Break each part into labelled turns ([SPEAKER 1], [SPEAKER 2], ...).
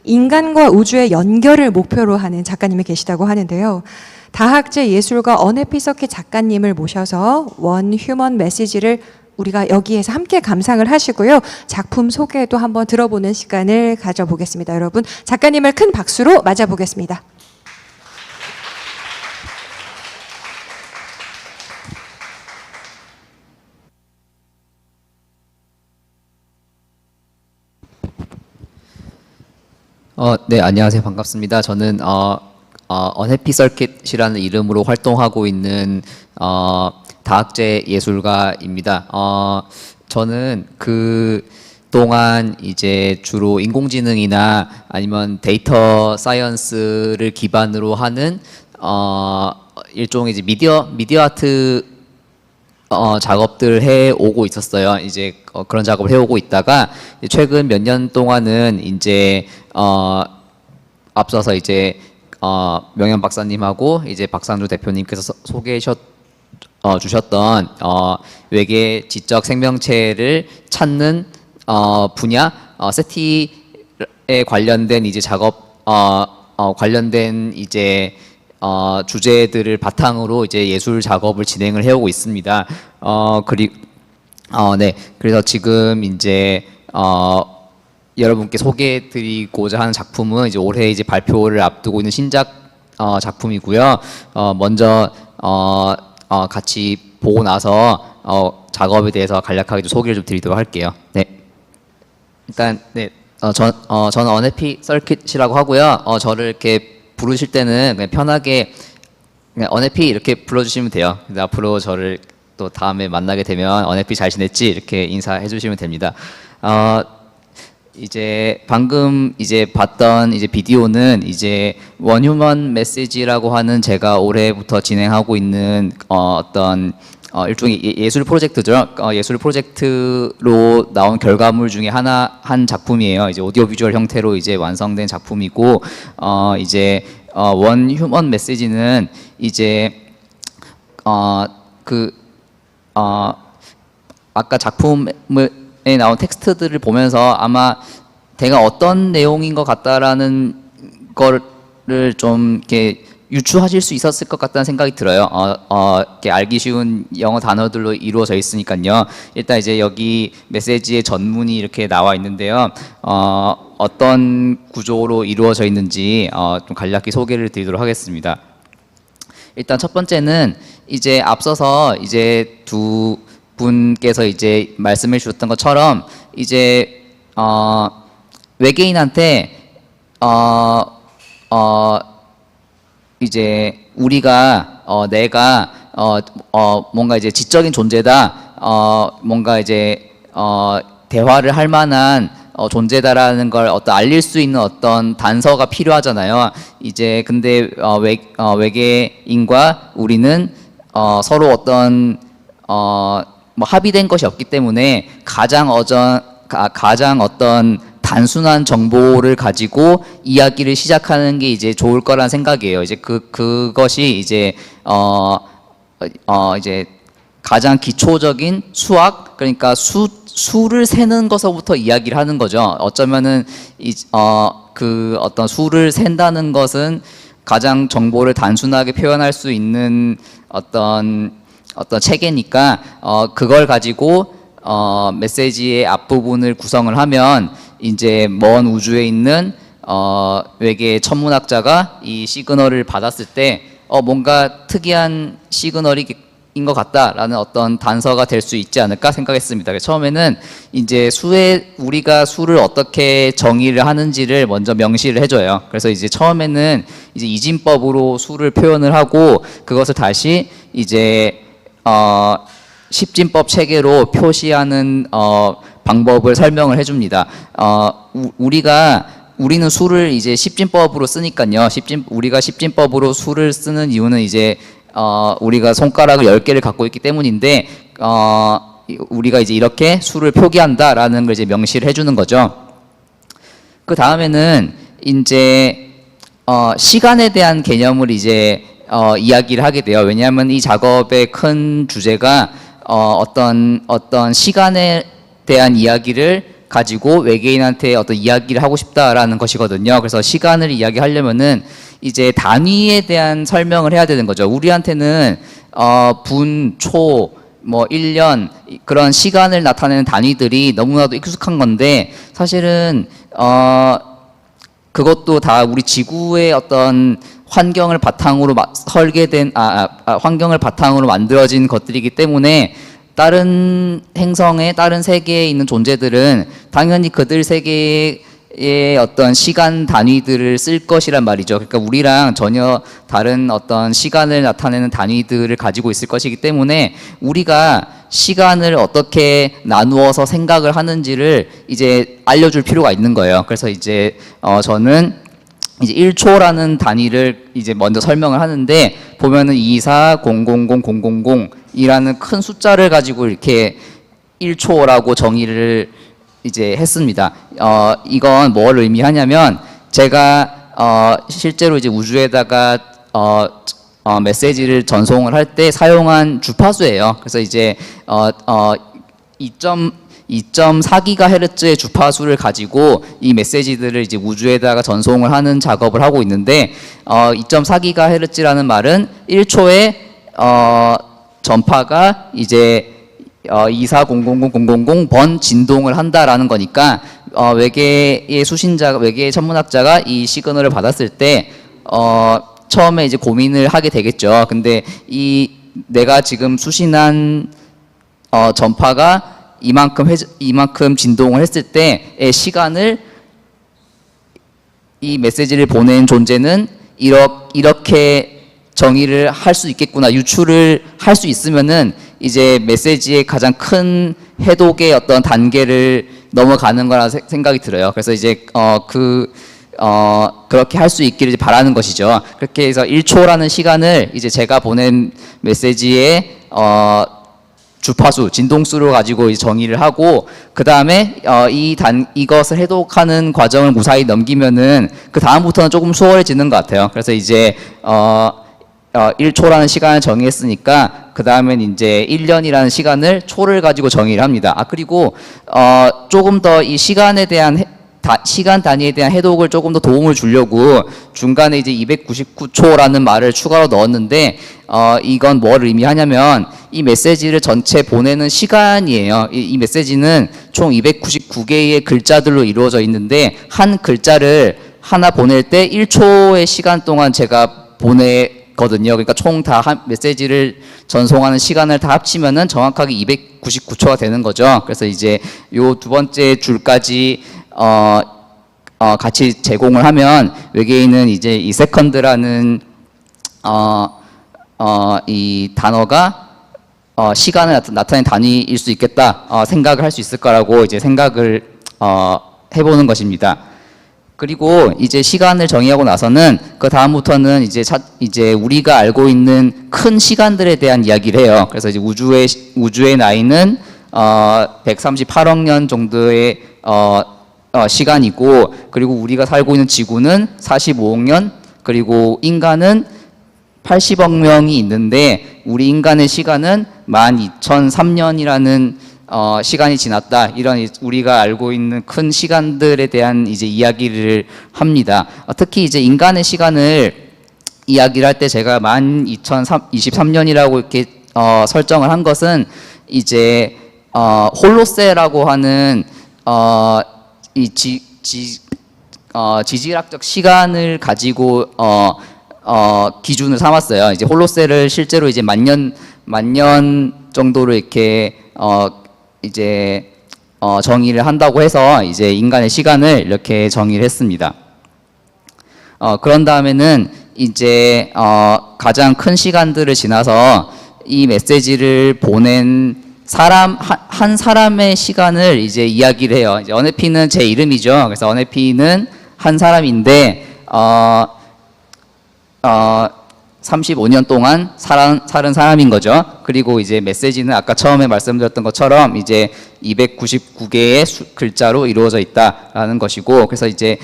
[SPEAKER 1] 인간과 우주의 연결을 목표로 하는 작가님이 계시다고 하는데요. 다학제 예술가 언해피 서킷 작가님을 모셔서 원 휴먼 메시지를 우리가 여기에서 함께 감상을 하시고요. 작품 소개도 한번 들어보는 시간을 가져보겠습니다. 여러분, 작가님을 큰 박수로 맞아보겠습니다.
[SPEAKER 2] 네, 안녕하세요. 반갑습니다. 저는 언해피 서킷이라는 이름으로 활동하고 있는 다학제 예술가입니다. 저는 그 동안 이제 주로 인공지능이나 아니면 데이터 사이언스를 기반으로 하는 일종의 이제 미디어 아트 작업들 해오고 있었어요. 이제 그런 작업을 해오고 있다가 최근 몇 년 동안은 이제 앞서서 이제 명현 박사님하고 이제 박상주 대표님께서 소개해 주셨던 외계 지적 생명체를 찾는 분야 세티에 관련된 이제 작업 관련된 이제 주제들을 바탕으로 이제 예술 작업을 진행을 해오고 있습니다. 네. 그래서 지금 이제 여러분께 소개해드리고자 하는 작품은 이제 올해 이제 발표를 앞두고 있는 신작 작품이고요. 먼저 같이 보고 나서 작업에 대해서 간략하게 좀 소개를 좀 드리도록 할게요. 네. 일단 네. 저는 언해피 서킷이라고 하고요. 저를 이렇게 부르실 때는 그냥 편하게 그냥 언해피 이렇게 불러주시면 돼요. 근데 앞으로 저를 또 다음에 만나게 되면 언해피 잘 지냈지 이렇게 인사해 주시면 됩니다. 이제 방금 이제 봤던 이제 비디오는 이제 원휴먼 메시지라고 하는 제가 올해부터 진행하고 있는 어떤 일종의 예술 프로젝트죠. 예술 프로젝트로 나온 결과물 중에 한 작품이에요. 이제 오디오 비주얼 형태로 이제 완성된 작품이고 이제 원 휴먼 메시지는 이제 아까 작품에 나온 텍스트들을 보면서 아마 대강 어떤 내용인 것 같다라는 거를 좀 이렇게 유추하실 수 있었을 것 같다는 생각이 들어요. 이렇게 알기 쉬운 영어 단어들로 이루어져 있으니까요. 일단 이제 여기 메시지의 전문이 이렇게 나와 있는데요. 어떤 구조로 이루어져 있는지 좀 간략히 소개를 드리도록 하겠습니다. 일단 첫 번째는 이제 앞서서 이제 두 분께서 이제 말씀해 주셨던 것처럼 이제 외계인한테 이제 우리가 내가 뭔가 이제 지적인 존재다, 뭔가 이제 대화를 할 만한 존재다라는 걸 알릴 수 있는 어떤 단서가 필요하잖아요. 이제 근데 외계인과 우리는 서로 어떤 뭐 합의된 것이 없기 때문에 가장 어떤 단순한 정보를 가지고 이야기를 시작하는 게 이제 좋을 거란 생각이에요. 이제 그것이 이제 이제 가장 기초적인 수학, 그러니까 수를 세는 것서부터 이야기를 하는 거죠. 어쩌면은 그 어떤 수를 센다는 것은 가장 정보를 단순하게 표현할 수 있는 어떤 체계니까 그걸 가지고 메시지의 앞부분을 구성을 하면 이제 먼 우주에 있는 외계 천문학자가 이 시그널을 받았을 때 뭔가 특이한 시그널인 것 같다라는 어떤 단서가 될 수 있지 않을까 생각했습니다. 처음에는 이제 우리가 수를 어떻게 정의를 하는지를 먼저 명시를 해줘요. 그래서 이제 처음에는 이제 이진법으로 수를 표현을 하고 그것을 다시 이제 십진법 체계로 표시하는 방법을 설명을 해줍니다. 우리는 수를 이제 십진법으로 쓰니까요. 우리가 십진법으로 수를 쓰는 이유는 이제 우리가 손가락을 10개를 갖고 있기 때문인데 우리가 이제 이렇게 수를 표기한다라는 걸 이제 명시를 해주는 거죠. 그 다음에는 이제 시간에 대한 개념을 이제 이야기를 하게 돼요. 왜냐하면 이 작업의 큰 주제가 어떤 시간에 대한 이야기를 가지고 외계인한테 어떤 이야기를 하고 싶다라는 것이거든요. 그래서 시간을 이야기하려면은 이제 단위에 대한 설명을 해야 되는 거죠. 우리한테는 분, 초, 뭐 1년 그런 시간을 나타내는 단위들이 너무나도 익숙한 건데 사실은 그것도 다 우리 지구의 어떤 환경을 바탕으로 설계된 환경을 바탕으로 만들어진 것들이기 때문에 다른 행성에 다른 세계에 있는 존재들은 당연히 그들 세계의 어떤 시간 단위들을 쓸 것이란 말이죠. 그러니까 우리랑 전혀 다른 어떤 시간을 나타내는 단위들을 가지고 있을 것이기 때문에 우리가 시간을 어떻게 나누어서 생각을 하는지를 이제 알려줄 필요가 있는 거예요. 그래서 이제 저는 이제 1초라는 단위를 이제 먼저 설명을 하는데 보면은 2400000이라는 큰 숫자를 가지고 이렇게 1초라고 정의를 이제 했습니다. 이건 뭘 의미하냐면 제가 실제로 이제 우주에다가 메시지를 전송을 할 때 사용한 주파수예요. 그래서 이제 2.4GHz의 주파수를 가지고 이 메시지들을 이제 우주에다가 전송을 하는 작업을 하고 있는데 2.4GHz라는 말은 1초에 전파가 이제 2400000번 진동을 한다라는 거니까 외계의 외계의 천문학자가 이 시그널을 받았을 때 처음에 이제 고민을 하게 되겠죠. 근데 내가 지금 수신한 전파가 이만큼 진동을 했을 때의 시간을 이 메시지를 보낸 존재는 이렇게 정의를 할 수 있겠구나, 유추를 할 수 있으면은 이제 메시지의 가장 큰 해독의 어떤 단계를 넘어가는 거라 생각이 들어요. 그래서 이제 그렇게 할 수 있기를 바라는 것이죠. 그렇게 해서 1초라는 시간을 이제 제가 보낸 메시지의 주파수, 진동수로 가지고 정의를 하고 그 다음에 이것을 해독하는 과정을 무사히 넘기면은 그 다음부터는 조금 수월해지는 것 같아요. 그래서 이제 1초라는 시간을 정의했으니까 그 다음엔 이제 1년이라는 시간을 초를 가지고 정의를 합니다. 그리고 조금 더 이 시간에 대한 시간 단위에 대한 해독을 조금 더 도움을 주려고 중간에 이제 299초라는 말을 추가로 넣었는데 이건 뭘 의미하냐면 이 메시지를 전체 보내는 시간이에요. 이 메시지는 총 299개의 글자들로 이루어져 있는데 한 글자를 하나 보낼 때 1초의 시간 동안 제가 보내거든요. 그러니까 총 다 메시지를 전송하는 시간을 다 합치면은 정확하게 299초가 되는 거죠. 그래서 이제 요 두 번째 줄까지 같이 제공을 하면 외계인은 이제 이 세컨드라는 이 단어가 시간을 나타내는 단위일 수 있겠다 생각을 할 수 있을 거라고 이제 생각을 해보는 것입니다. 그리고 이제 시간을 정의하고 나서는 그 다음부터는 이제 우리가 알고 있는 큰 시간들에 대한 이야기를 해요. 그래서 이제 우주의 나이는 138억 년 정도의 시간이고, 그리고 우리가 살고 있는 지구는 45억 년, 그리고 인간은 80억 명이 있는데 우리 인간의 시간은 12,003년이라는 시간이 지났다. 이런 우리가 알고 있는 큰 시간들에 대한 이제 이야기를 합니다. 특히 이제 인간의 시간을 이야기를 할 때 제가 12,023년이라고 이렇게 설정을 한 것은 이제 홀로세라고 하는 이 지질학적 시간을 가지고 기준을 삼았어요. 이제 홀로세를 실제로 이제 만 년 정도로 이렇게 이제 정의를 한다고 해서 이제 인간의 시간을 이렇게 정의를 했습니다. 그런 다음에는 이제 가장 큰 시간들을 지나서 이 메시지를 보낸 한 사람의 시간을 이제 이야기를 해요. 이제 언해피는 제 이름이죠. 그래서 언해피는 한 사람인데 35년 동안 살은 사람인 거죠. 그리고 이제 메시지는 아까 처음에 말씀드렸던 것처럼 이제 299개의 글자로 이루어져 있다라는 것이고, 그래서 이제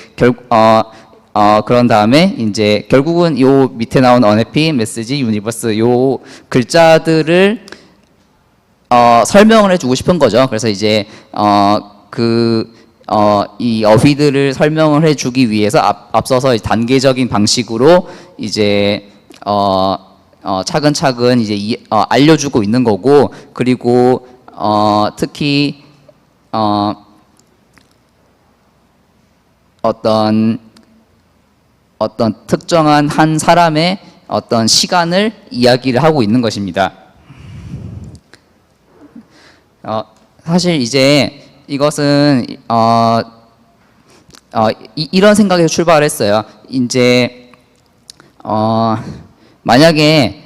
[SPEAKER 2] 그런 다음에 이제 결국은 요 밑에 나온 언해피, 메시지, 유니버스 요 글자들을 설명을 해주고 싶은 거죠. 그래서 이제 이 어휘들을 설명을 해주기 위해서 앞서서 단계적인 방식으로 이제 차근차근 이제 알려주고 있는 거고, 그리고 특히 어떤 특정한 한 사람의 어떤 시간을 이야기를 하고 있는 것입니다. 사실 이제 이것은 이런 생각에서 출발했어요. 이제 만약에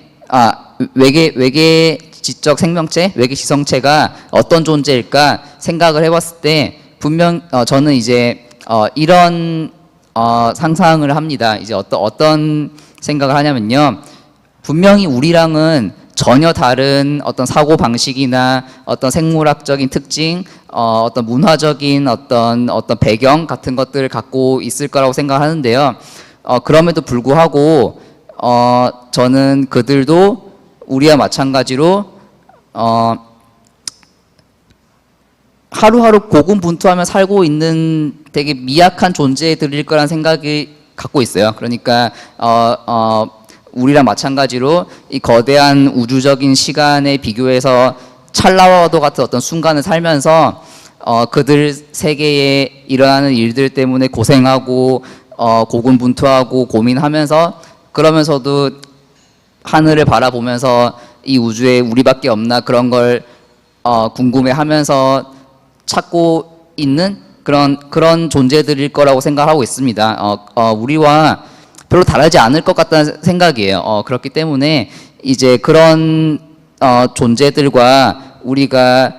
[SPEAKER 2] 외계 지적 생명체, 외계 지성체가 어떤 존재일까 생각을 해봤을 때 분명 저는 이제 이런 상상을 합니다. 이제 어떤 생각을 하냐면요, 분명히 우리랑은 전혀 다른 어떤 사고 방식이나 어떤 생물학적인 특징, 어떤 문화적인 어떤 배경 같은 것들을 갖고 있을 거라고 생각하는데요. 그럼에도 불구하고 저는 그들도 우리와 마찬가지로 하루하루 고군분투하며 살고 있는 되게 미약한 존재들일 거란 생각이 갖고 있어요. 그러니까 우리랑 마찬가지로 이 거대한 우주적인 시간에 비교해서 찰나와도 같은 어떤 순간을 살면서 그들 세계에 일어나는 일들 때문에 고생하고 고군분투하고 고민하면서, 그러면서도 하늘을 바라보면서 이 우주에 우리밖에 없나 그런 걸 궁금해하면서 찾고 있는 그런 존재들일 거라고 생각하고 있습니다. 우리와 별로 다르지 않을 것 같다는 생각이에요. 그렇기 때문에 이제 그런 존재들과 우리가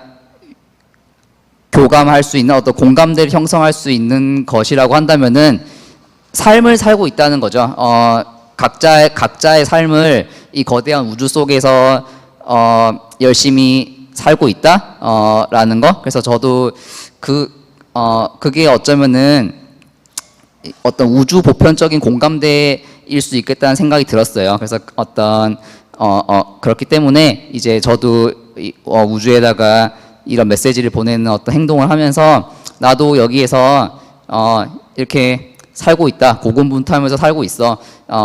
[SPEAKER 2] 교감할 수 있는 어떤 공감대를 형성할 수 있는 것이라고 한다면은 삶을 살고 있다는 거죠. 각자의 삶을 이 거대한 우주 속에서 열심히 살고 있다 라는 거. 그래서 저도 그게 어쩌면은 어떤 우주 보편적인 공감대일 수 있겠다는 생각이 들었어요. 그래서 그렇기 때문에 이제 저도 우주에다가 이런 메시지를 보내는 어떤 행동을 하면서 나도 여기에서 이렇게 살고 있다, 고군분투하면서 살고 있어.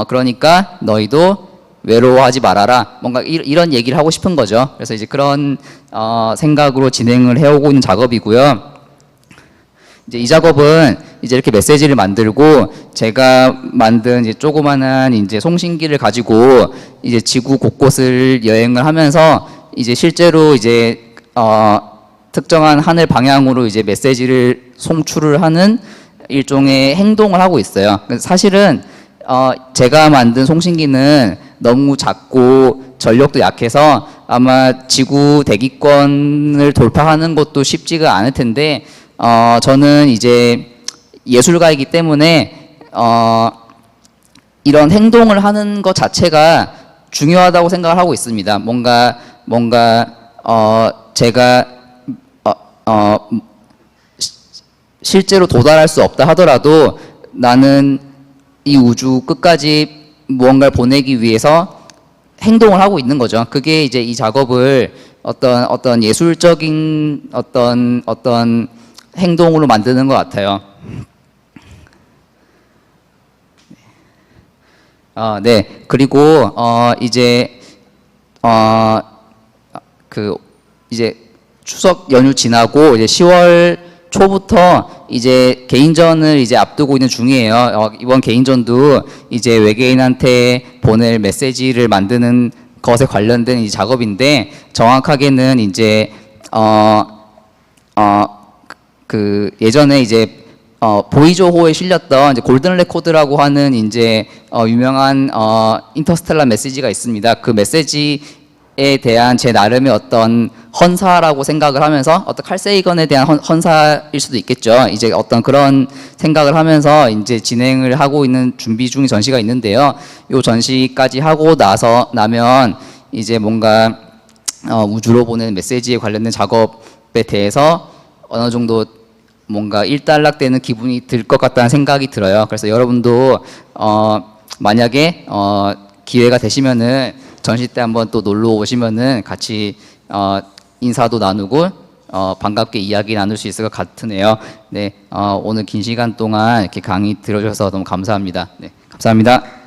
[SPEAKER 2] 그러니까 너희도 외로워하지 말아라. 뭔가 이런 얘기를 하고 싶은 거죠. 그래서 이제 그런 생각으로 진행을 해오고 있는 작업이고요. 이제 이 작업은 이제 이렇게 메시지를 만들고 제가 만든 이제 조그만한 이제 송신기를 가지고 이제 지구 곳곳을 여행을 하면서 이제 실제로 이제 특정한 하늘 방향으로 이제 메시지를 송출을 하는 일종의 행동을 하고 있어요. 사실은 제가 만든 송신기는 너무 작고 전력도 약해서 아마 지구 대기권을 돌파하는 것도 쉽지가 않을 텐데, 저는 이제 예술가이기 때문에 이런 행동을 하는 것 자체가 중요하다고 생각을 하고 있습니다. 뭔가 제가 실제로 도달할 수 없다 하더라도 나는 이 우주 끝까지 무언가를 보내기 위해서 행동을 하고 있는 거죠. 그게 이제 이 작업을 어떤 예술적인 어떤 행동으로 만드는 것 같아요. 네. 그리고 이제 이제 추석 연휴 지나고 이제 10월 초부터 이제 개인전을 이제 앞두고 있는 중이에요. 이번 개인전도 이제 외계인한테 보낼 메시지를 만드는 것에 관련된 이 작업인데, 정확하게는 이제 예전에 이제 보이조호에 실렸던 이제 골든 레코드라고 하는 이제 유명한 인터스텔라 메시지가 있습니다. 그 메시지에 대한 제 나름의 어떤 헌사라고 생각을 하면서, 어떤 칼 세이건에 대한 헌사일 수도 있겠죠. 이제 어떤 그런 생각을 하면서 이제 진행을 하고 있는 준비 중인 전시가 있는데요. 요 전시까지 하고 나면 이제 뭔가 우주로 보내는 메시지에 관련된 작업에 대해서 어느 정도 뭔가 일단락되는 기분이 들 것 같다는 생각이 들어요. 그래서 여러분도 만약에 기회가 되시면은 전시 때 한번 또 놀러 오시면은 같이 인사도 나누고 반갑게 이야기 나눌 수 있을 것 같으네요. 네, 오늘 긴 시간 동안 이렇게 강의 들어주셔서 너무 감사합니다. 네, 감사합니다.